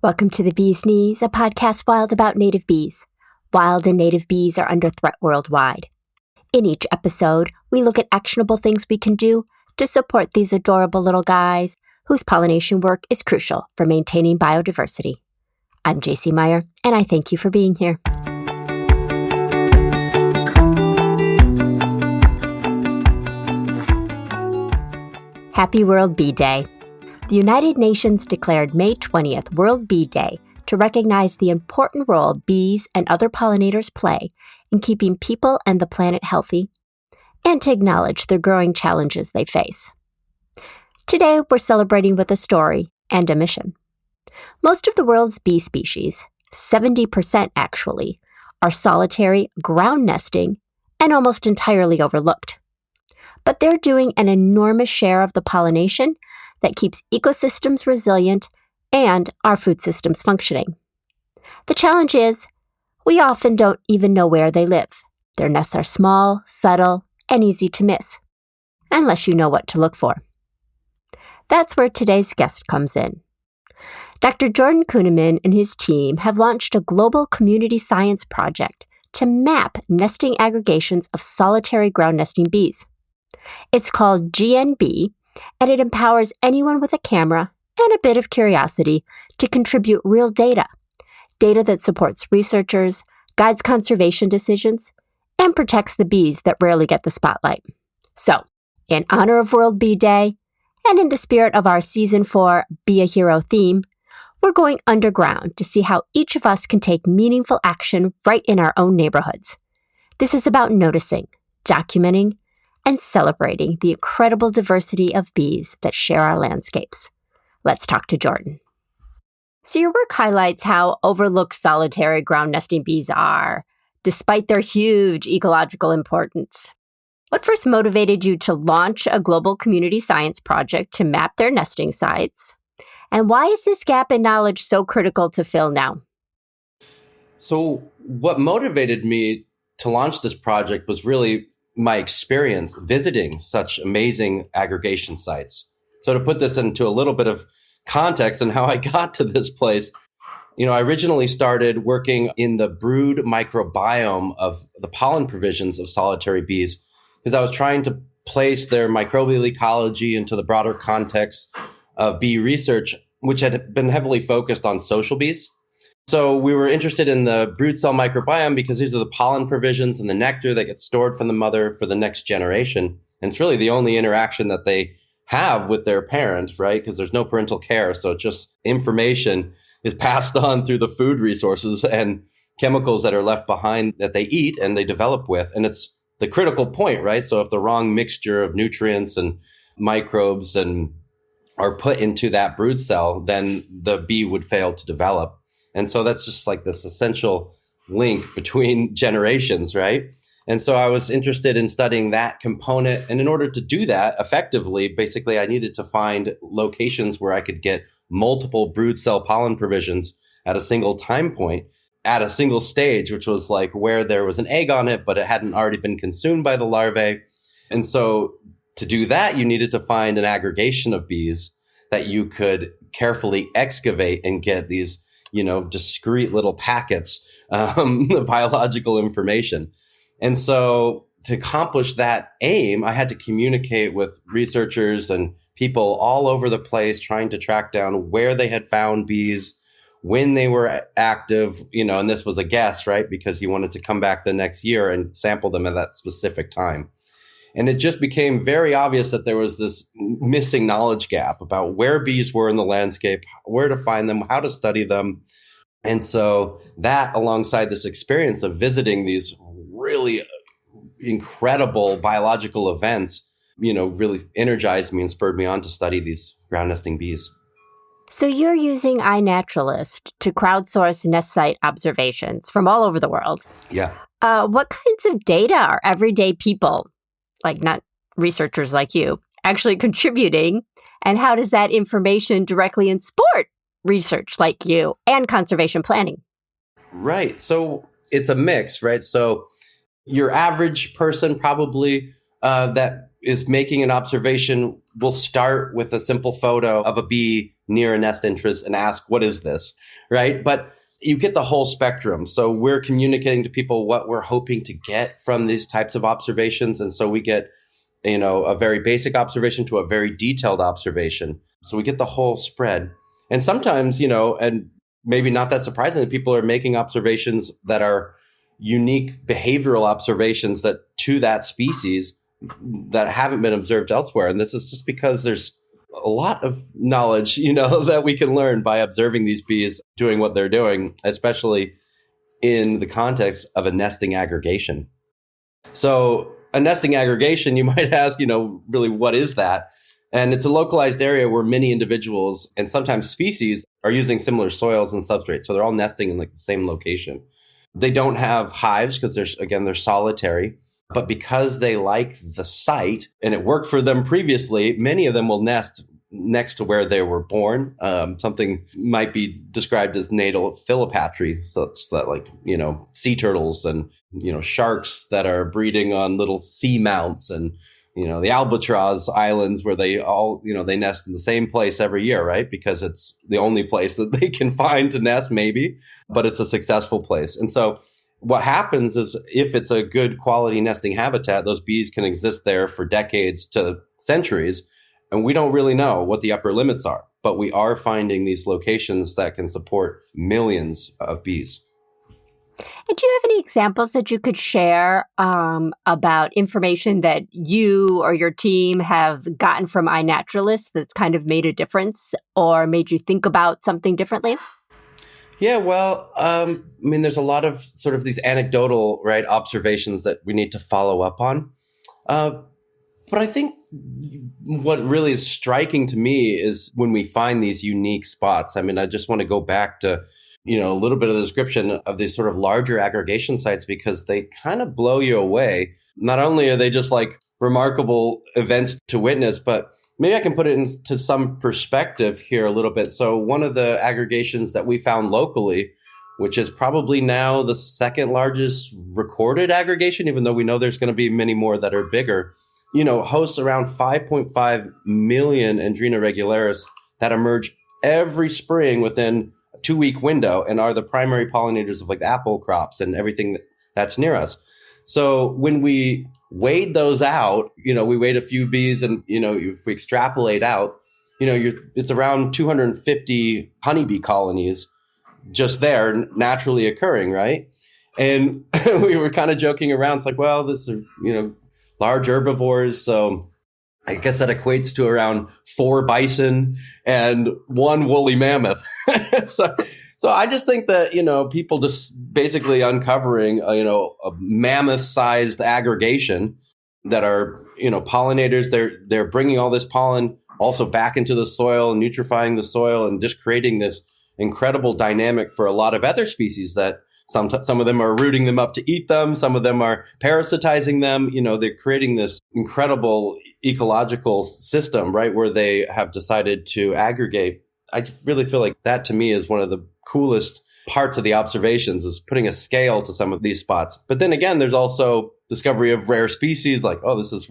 Welcome to The Bee's Knees, a podcast wild about native bees. Wild and native bees are under threat worldwide. In each episode, we look at actionable things we can do to support these adorable little guys whose pollination work is crucial for maintaining biodiversity. I'm JC Meyer, and I thank you for being here. Happy World Bee Day. The United Nations declared May 20th World Bee Day to recognize the important role bees and other pollinators play in keeping people and the planet healthy, and to acknowledge the growing challenges they face. Today, we're celebrating with a story and a mission. Most of the world's bee species, 70% actually, are solitary, ground nesting, and almost entirely overlooked. But they're doing an enormous share of the pollination that keeps ecosystems resilient and our food systems functioning. The challenge is, we often don't even know where they live. Their nests are small, subtle, and easy to miss, unless you know what to look for. That's where today's guest comes in. Dr. Jordan Kueneman and his team have launched a global community science project to map nesting aggregations of solitary ground nesting bees. It's called GNBee, and it empowers anyone with a camera and a bit of curiosity to contribute real data that supports researchers, guides conservation decisions, and protects the bees that rarely get the spotlight. So, in honor of World Bee Day, and in the spirit of our Season 4 Be a Hero theme, we're going underground to see how each of us can take meaningful action right in our own neighborhoods. This is about noticing, documenting, and celebrating the incredible diversity of bees that share our landscapes. Let's talk to Jordan. So your work highlights how overlooked solitary ground nesting bees are, despite their huge ecological importance. What first motivated you to launch a global community science project to map their nesting sites? And why is this gap in knowledge so critical to fill now? So what motivated me to launch this project was really my experience visiting such amazing aggregation sites. So to put this into a little bit of context and how I got to this place, I originally started working in the brood microbiome of the pollen provisions of solitary bees because I was trying to place their microbial ecology into the broader context of bee research, which had been heavily focused on social bees. So we were interested in the brood cell microbiome because these are the pollen provisions and the nectar that gets stored from the mother for the next generation. And it's really the only interaction that they have with their parent, right? Because there's no parental care. So just information is passed on through the food resources and chemicals that are left behind that they eat and they develop with. And it's the critical point, right? So if the wrong mixture of nutrients and microbes are put into that brood cell, then the bee would fail to develop. And so that's just like this essential link between generations, right? And so I was interested in studying that component. And in order to do that effectively, basically, I needed to find locations where I could get multiple brood cell pollen provisions at a single time point, at a single stage, which was like where there was an egg on it, but it hadn't already been consumed by the larvae. And so to do that, you needed to find an aggregation of bees that you could carefully excavate and get these discrete little packets of biological information. And so to accomplish that aim, I had to communicate with researchers and people all over the place, trying to track down where they had found bees, when they were active, and this was a guess, right? Because he wanted to come back the next year and sample them at that specific time. And it just became very obvious that there was this missing knowledge gap about where bees were in the landscape, where to find them, how to study them. And so that, alongside this experience of visiting these really incredible biological events, really energized me and spurred me on to study these ground nesting bees. So you're using iNaturalist to crowdsource nest site observations from all over the world. Yeah. What kinds of data are everyday people, like not researchers like you, actually contributing? And how does that information directly support research like you and conservation planning? Right. So it's a mix, right? So your average person probably that is making an observation will start with a simple photo of a bee near a nest entrance and ask, what is this? Right? But you get the whole spectrum. So we're communicating to people what we're hoping to get from these types of observations. And so we get, a very basic observation to a very detailed observation. So we get the whole spread. And sometimes, and maybe not that surprisingly, people are making observations that are unique behavioral observations to that species that haven't been observed elsewhere. And this is just because there's a lot of knowledge, that we can learn by observing these bees doing what they're doing, especially in the context of a nesting aggregation. So a nesting aggregation, you might ask, really, what is that? And it's a localized area where many individuals and sometimes species are using similar soils and substrates. So they're all nesting in the same location. They don't have hives because they're solitary. But because they like the site and it worked for them previously, many of them will nest next to where they were born. Something might be described as natal philopatry, such that sea turtles and, sharks that are breeding on little sea mounts and, the albatross islands where they all, they nest in the same place every year, right? Because it's the only place that they can find to nest maybe, but it's a successful place. And so what happens is if it's a good quality nesting habitat, those bees can exist there for decades to centuries. And we don't really know what the upper limits are, but we are finding these locations that can support millions of bees. And do you have any examples that you could share about information that you or your team have gotten from iNaturalist that's kind of made a difference or made you think about something differently? Yeah, well, there's a lot of sort of these anecdotal, right, observations that we need to follow up on. But I think what really is striking to me is when we find these unique spots. I just want to go back to, a little bit of the description of these sort of larger aggregation sites because they kind of blow you away. Not only are they just like remarkable events to witness, but maybe I can put it into some perspective here a little bit. So one of the aggregations that we found locally, which is probably now the second largest recorded aggregation, even though we know there's going to be many more that are bigger, hosts around 5.5 million Andrena regularis that emerge every spring within a 2-week window and are the primary pollinators of like apple crops and everything that's near us. So when we weighed those out, we weighed a few bees and, if we extrapolate out, it's around 250 honeybee colonies just there naturally occurring, right? And we were kind of joking around. It's like, well, this is, large herbivores. So I guess that equates to around 4 bison and 1 woolly mammoth. So I just think that, people just basically uncovering, a mammoth-sized aggregation that are, pollinators. They're bringing all this pollen also back into the soil, nutrifying the soil, and just creating this incredible dynamic for a lot of other species that some of them are rooting them up to eat them. Some of them are parasitizing them. They're creating this incredible ecological system, right, where they have decided to aggregate. I really feel like that to me is one of the coolest parts of the observations is putting a scale to some of these spots. But then again, there's also discovery of rare species like, oh, this is,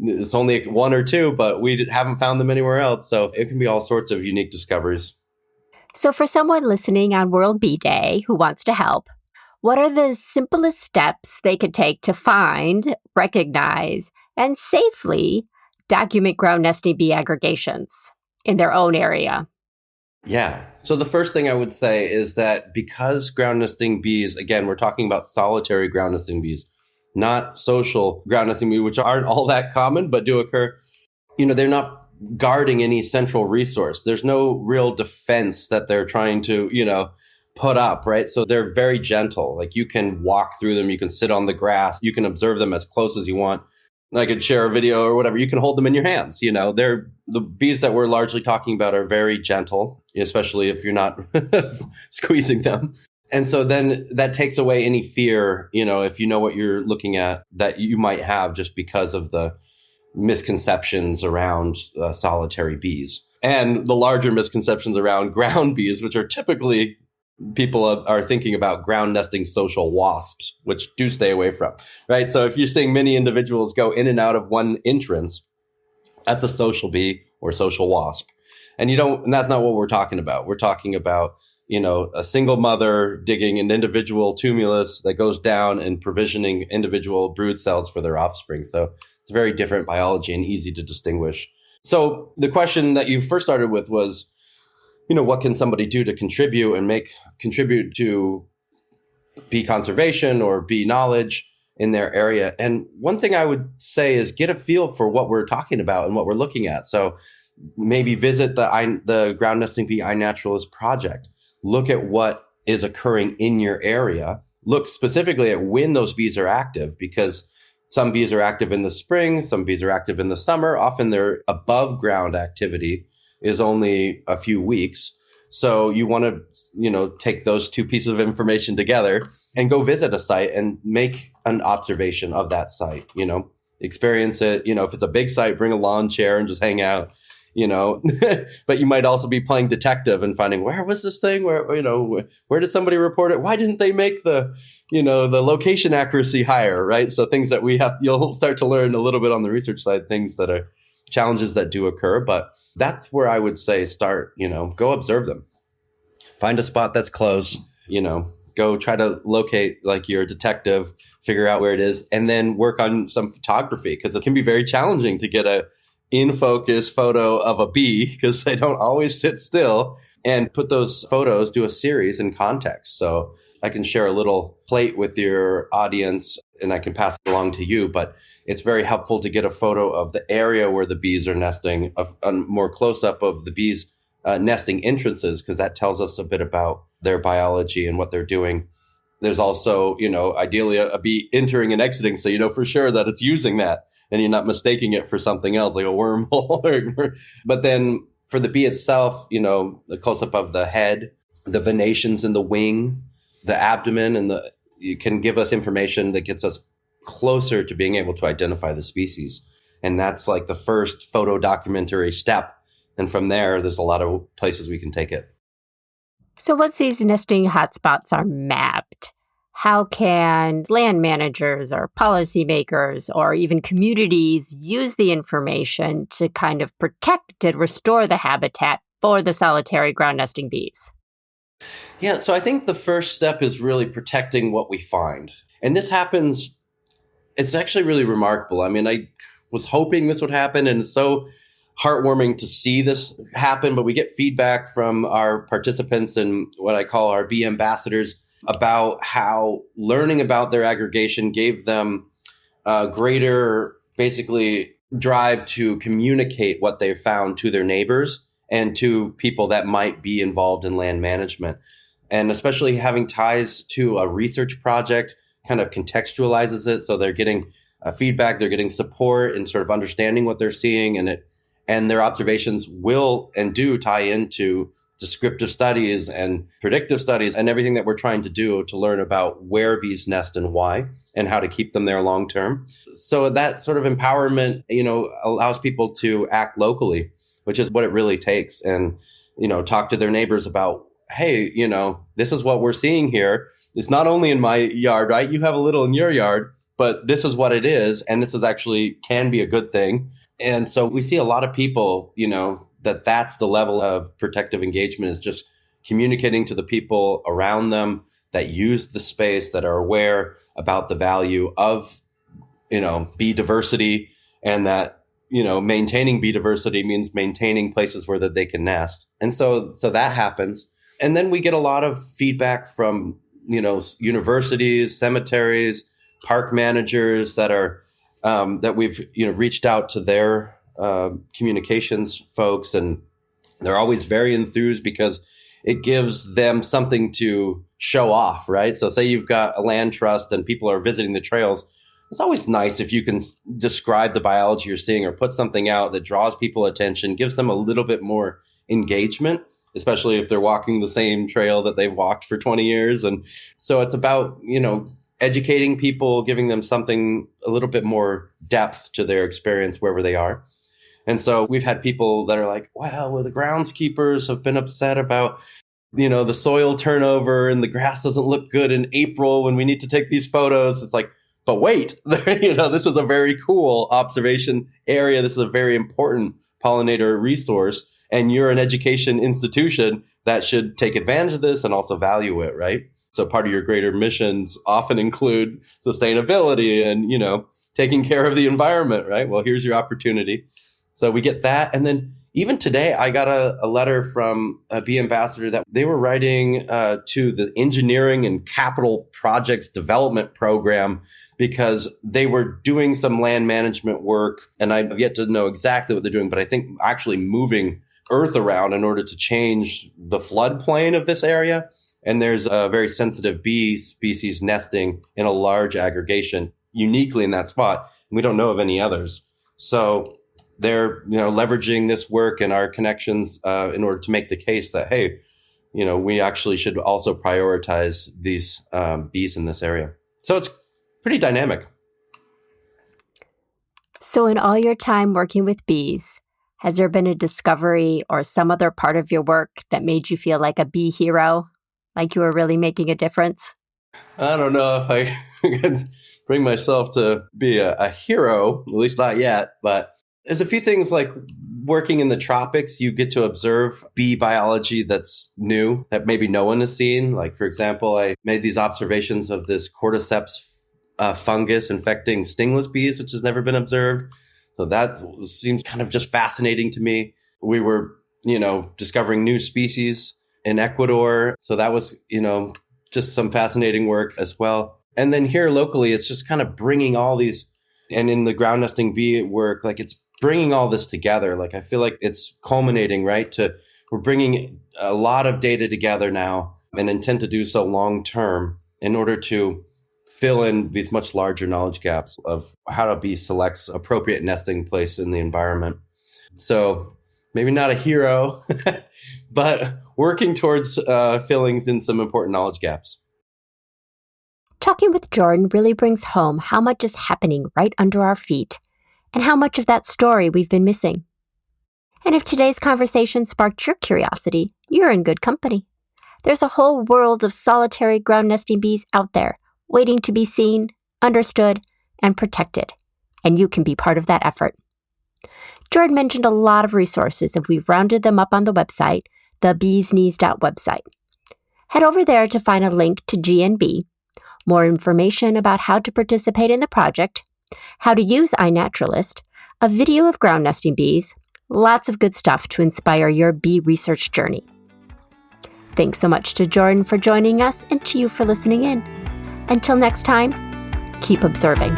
it's only 1 or 2, but we haven't found them anywhere else. So it can be all sorts of unique discoveries. So for someone listening on World Bee Day who wants to help, what are the simplest steps they could take to find, recognize, and safely document ground nesting bee aggregations in their own area? Yeah. So the first thing I would say is that because ground nesting bees, again, we're talking about solitary ground nesting bees, not social ground nesting bees, which aren't all that common, but do occur. They're not guarding any central resource. There's no real defense that they're trying to, put up, right? So they're very gentle. Like you can walk through them. You can sit on the grass. You can observe them as close as you want. I could share a video or whatever. You can hold them in your hands. They're the bees that we're largely talking about are very gentle, especially if you're not squeezing them. And so then that takes away any fear, if you know what you're looking at that you might have just because of the misconceptions around solitary bees and the larger misconceptions around ground bees, which are typically people are thinking about ground nesting social wasps, which do stay away from, right? So if you're seeing many individuals go in and out of one entrance, that's a social bee or social wasp. And that's not what we're talking about. We're talking about, a single mother digging an individual tumulus that goes down and provisioning individual brood cells for their offspring. So it's very different biology and easy to distinguish. So the question that you first started with was, what can somebody do to contribute to bee conservation or bee knowledge in their area? And one thing I would say is get a feel for what we're talking about and what we're looking at. So maybe visit the Ground Nesting Bee iNaturalist project. Look at what is occurring in your area. Look specifically at when those bees are active, because some bees are active in the spring, some bees are active in the summer. Often their above ground activity is only a few weeks. So you want to, take those two pieces of information together and go visit a site and make an observation of that site, experience it. If it's a big site, bring a lawn chair and just hang out, but you might also be playing detective and finding, where was this thing? Where did somebody report it? Why didn't they make the location accuracy higher, right? So things that you'll start to learn a little bit on the research side, things that are challenges that do occur. But that's where I would say start, go observe them. Find a spot that's close, go try to locate like your detective, figure out where it is, and then work on some photography, because it can be very challenging to get a in focus photo of a bee because they don't always sit still, and put those photos, do a series in context. So I can share a little plate with your audience and I can pass it along to you, but it's very helpful to get a photo of the area where the bees are nesting, a more close up of the bees nesting entrances, because that tells us a bit about their biology and what they're doing. There's also, ideally a bee entering and exiting, so you know for sure that it's using that and you're not mistaking it for something else like a wormhole. But then for the bee itself, the close up of the head, the venations in the wing, the abdomen, and you can give us information that gets us closer to being able to identify the species. And that's like the first photo documentary step. And from there, there's a lot of places we can take it. So once these nesting hotspots are mapped, how can land managers or policymakers or even communities use the information to kind of protect and restore the habitat for the solitary ground nesting bees? Yeah, so I think the first step is really protecting what we find. And this happens, it's actually really remarkable. I mean, I was hoping this would happen, and it's so heartwarming to see this happen, but we get feedback from our participants and what I call our bee ambassadors about how learning about their aggregation gave them a greater, basically, drive to communicate what they found to their neighbors and to people that might be involved in land management. And especially having ties to a research project kind of contextualizes it. So they're getting feedback, they're getting support and sort of understanding what they're seeing, and their observations will and do tie into descriptive studies and predictive studies and everything that we're trying to do to learn about where bees nest and why and how to keep them there long term. So that sort of empowerment, allows people to act locally, which is what it really takes. And, talk to their neighbors about, hey, this is what we're seeing here. It's not only in my yard, right? You have a little in your yard, but this is what it is. And this is actually can be a good thing. And so we see a lot of people, that's the level of protective engagement, is just communicating to the people around them that use the space, that are aware about the value of, bee diversity, and that, maintaining bee diversity means maintaining places where that they can nest. And so that happens. And then we get a lot of feedback from, universities, cemeteries, park managers that are, that we've, reached out to their communications folks, and they're always very enthused because it gives them something to show off, right? So say you've got a land trust and people are visiting the trails. It's always nice if you can describe the biology you're seeing or put something out that draws people attention, gives them a little bit more engagement, especially if they're walking the same trail that they've walked for 20 years. And so it's about, educating people, giving them something a little bit more depth to their experience wherever they are. And so we've had people that are like, well, the groundskeepers have been upset about the soil turnover and the grass doesn't look good in April when we need to take these photos. It's like, but wait, this is a very cool observation area. This is a very important pollinator resource. And you're an education institution that should take advantage of this and also value it, right? So part of your greater missions often include sustainability and, taking care of the environment, right? Well, here's your opportunity. So we get that. And then even today, I got a letter from a bee ambassador that they were writing to the Engineering and Capital Projects Development Program because they were doing some land management work. And I've yet to know exactly what they're doing, but I think actually moving earth around in order to change the floodplain of this area. And there's a very sensitive bee species nesting in a large aggregation uniquely in that spot. We don't know of any others. So they're, leveraging this work and our connections in order to make the case that, hey, we actually should also prioritize these bees in this area. So it's pretty dynamic. So in all your time working with bees, has there been a discovery or some other part of your work that made you feel like a bee hero, like you were really making a difference? I don't know if I can bring myself to be a hero, at least not yet, but there's a few things like working in the tropics, you get to observe bee biology that's new, that maybe no one has seen. Like, for example, I made these observations of this cordyceps fungus infecting stingless bees, which has never been observed. So that seems kind of just fascinating to me. We were, discovering new species in Ecuador. So that was, just some fascinating work as well. And then here locally, it's just kind of bringing all these, and in the ground nesting bee work, like it's bringing all this together. Like I feel like it's culminating, right? We're bringing a lot of data together now and intend to do so long term in order to fill in these much larger knowledge gaps of how a bee selects appropriate nesting place in the environment. So maybe not a hero, but working towards filling in some important knowledge gaps. Talking with Jordan really brings home how much is happening right under our feet and how much of that story we've been missing. And if today's conversation sparked your curiosity, you're in good company. There's a whole world of solitary ground nesting bees out there waiting to be seen, understood, and protected, and you can be part of that effort. Jordan mentioned a lot of resources and we've rounded them up on the website, the beesknees.website. Head over there to find a link to GNBee, more information about how to participate in the project, how to use iNaturalist, a video of ground nesting bees, lots of good stuff to inspire your bee research journey. Thanks so much to Jordan for joining us and to you for listening in. Until next time, keep observing.